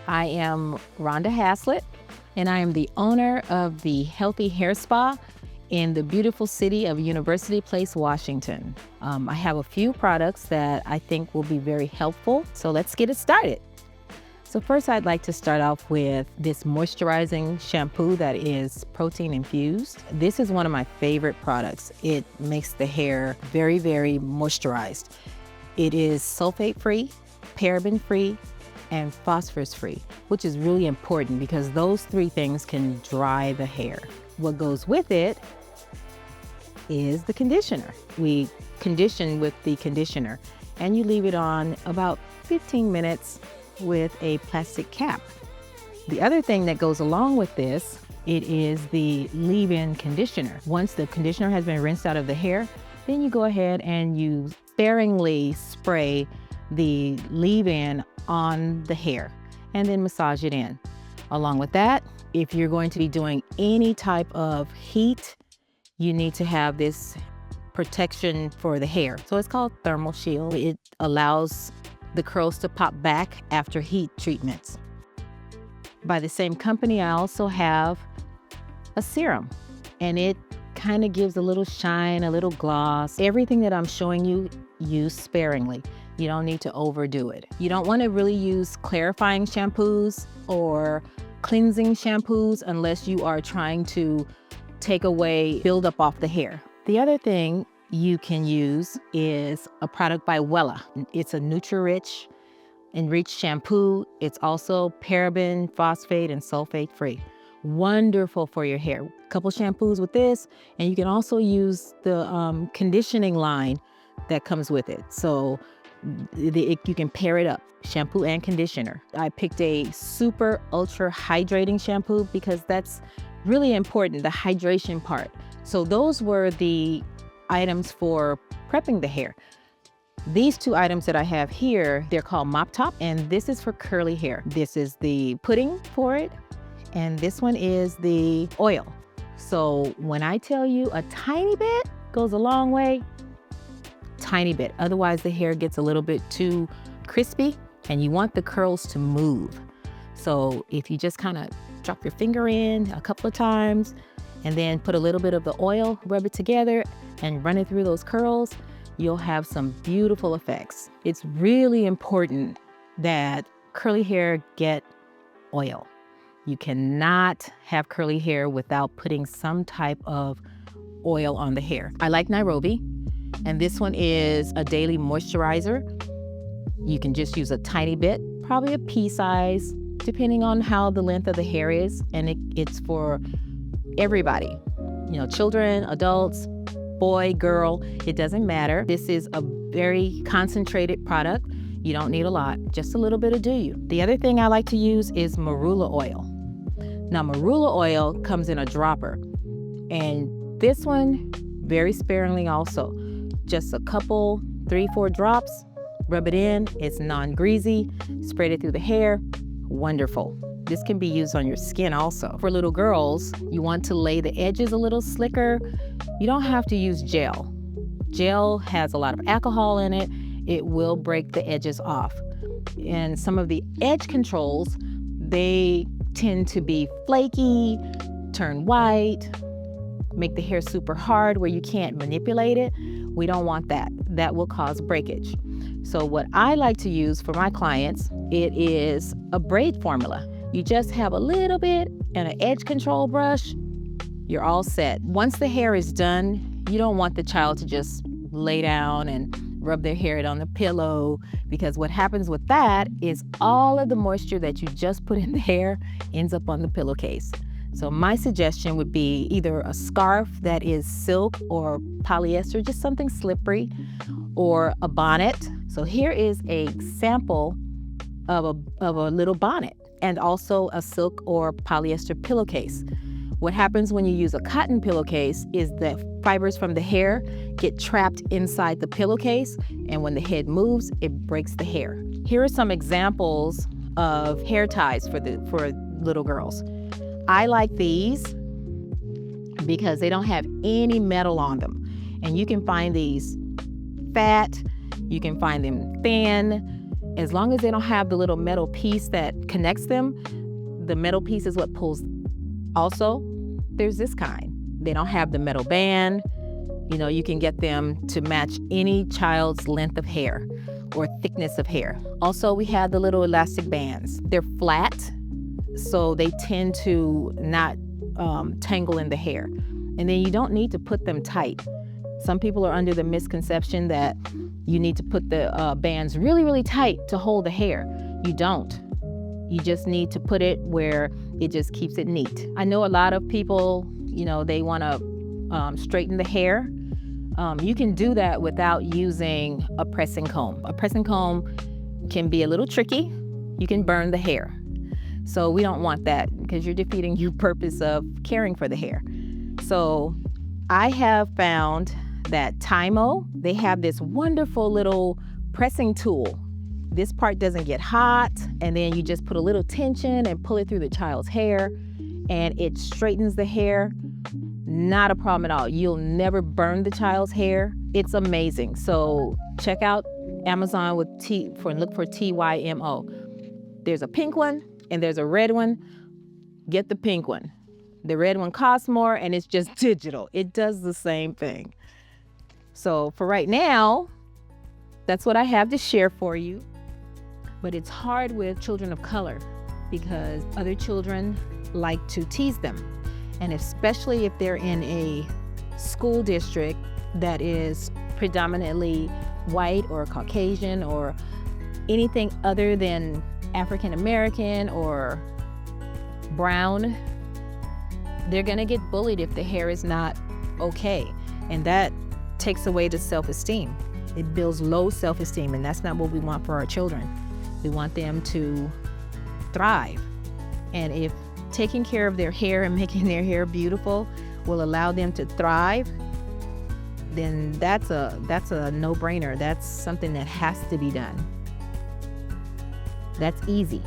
I am Rhonda Haslett, and I am the owner of the Healthy Hair Spa in the beautiful city of University Place, Washington. I have a few products that I think will be very helpful, so let's get it started. So first, I'd like to start off with this moisturizing shampoo that is protein infused. This is one of my favorite products. It makes the hair very, very moisturized. It is sulfate-free, paraben-free, and phosphorus-free, which is really important because those three things can dry the hair. What goes with it is the conditioner. We condition with the conditioner, and you leave it on about 15 minutes with a plastic cap. The other thing that goes along with this, it is the leave-in conditioner. Once the conditioner has been rinsed out of the hair, then you go ahead and you sparingly spray the leave-in on the hair and then massage it in. Along with that, if you're going to be doing any type of heat, you need to have this protection for the hair. So it's called Thermal Shield. It allows the curls to pop back after heat treatments. By the same company, I also have a serum, and it kind of gives a little shine, a little gloss. Everything that I'm showing you, use sparingly. You don't need to overdo it. You don't want to really use clarifying shampoos or cleansing shampoos unless you are trying to take away buildup off the hair. The other thing you can use is a product by Wella. It's a Nutri-Rich enriched shampoo. It's also paraben, phosphate, and sulfate free. Wonderful for your hair. A couple shampoos with this, and you can also use the conditioning line that comes with it. So you can pair it up, shampoo and conditioner. I picked a super ultra hydrating shampoo because that's really important, the hydration part. So those were the items for prepping the hair. These two items that I have here, they're called Mop Top, and this is for curly hair. This is the pudding for it, and this one is the oil. So when I tell you a tiny bit goes a long way, tiny bit. Otherwise, the hair gets a little bit too crispy, and you want the curls to move. So if you just kind of drop your finger in a couple of times, and then put a little bit of the oil, rub it together, and run it through those curls, you'll have some beautiful effects. It's really important that curly hair get oil. You cannot have curly hair without putting some type of oil on the hair. I like Nairobi, and this one is a daily moisturizer. You can just use a tiny bit, probably a pea size, depending on how the length of the hair is, and it's for everybody. You know, children, adults, boy, girl, it doesn't matter. This is a very concentrated product. You don't need a lot, just a little bit of do you. The other thing I like to use is marula oil. Now, marula oil comes in a dropper, and this one, very sparingly also. Just a couple, 3-4 drops, rub it in, it's non-greasy, spread it through the hair, wonderful. This can be used on your skin also. For little girls, you want to lay the edges a little slicker. You don't have to use gel. Gel has a lot of alcohol in it. It will break the edges off. And some of the edge controls, they tend to be flaky, turn white, make the hair super hard where you can't manipulate it. We don't want that. That will cause breakage. So what I like to use for my clients, it is a braid formula. You just have a little bit and an edge control brush, you're all set. Once the hair is done, you don't want the child to just lay down and rub their hair on the pillow, because what happens with that is all of the moisture that you just put in the hair ends up on the pillowcase. So my suggestion would be either a scarf that is silk or polyester, just something slippery, or a bonnet. So here is a sample of a little bonnet, and also a silk or polyester pillowcase. What happens when you use a cotton pillowcase is that fibers from the hair get trapped inside the pillowcase, and when the head moves, it breaks the hair. Here are some examples of hair ties for little girls. I like these because they don't have any metal on them, and you can find these fat, you can find them thin, As long as they don't have the little metal piece that connects them, the metal piece is what pulls. Also, there's this kind. They don't have the metal band. You know, you can get them to match any child's length of hair or thickness of hair. Also, we have the little elastic bands. They're flat, so they tend to not tangle in the hair. And then you don't need to put them tight. Some people are under the misconception that you need to put the bands really, really tight to hold the hair. You don't. You just need to put it where it just keeps it neat. I know a lot of people, you know, they want to straighten the hair. You can do that without using a pressing comb. A pressing comb can be a little tricky. You can burn the hair. So we don't want that because you're defeating your purpose of caring for the hair. So I have found that Tymo, they have this wonderful little pressing tool. This part doesn't get hot, and then you just put a little tension and pull it through the child's hair, and it straightens the hair. Not a problem at all. You'll never burn the child's hair. It's amazing. So check out Amazon with look for Tymo. There's a pink one and there's a red one. Get the pink one. The red one costs more and it's just digital. It does the same thing. So for right now, that's what I have to share for you. But it's hard with children of color because other children like to tease them. And especially if they're in a school district that is predominantly white or Caucasian or anything other than African American or brown, they're gonna get bullied if the hair is not okay. And that takes away the self-esteem. It builds low self-esteem, and that's not what we want for our children. We want them to thrive. And if taking care of their hair and making their hair beautiful will allow them to thrive, then that's a no-brainer. That's something that has to be done. That's easy.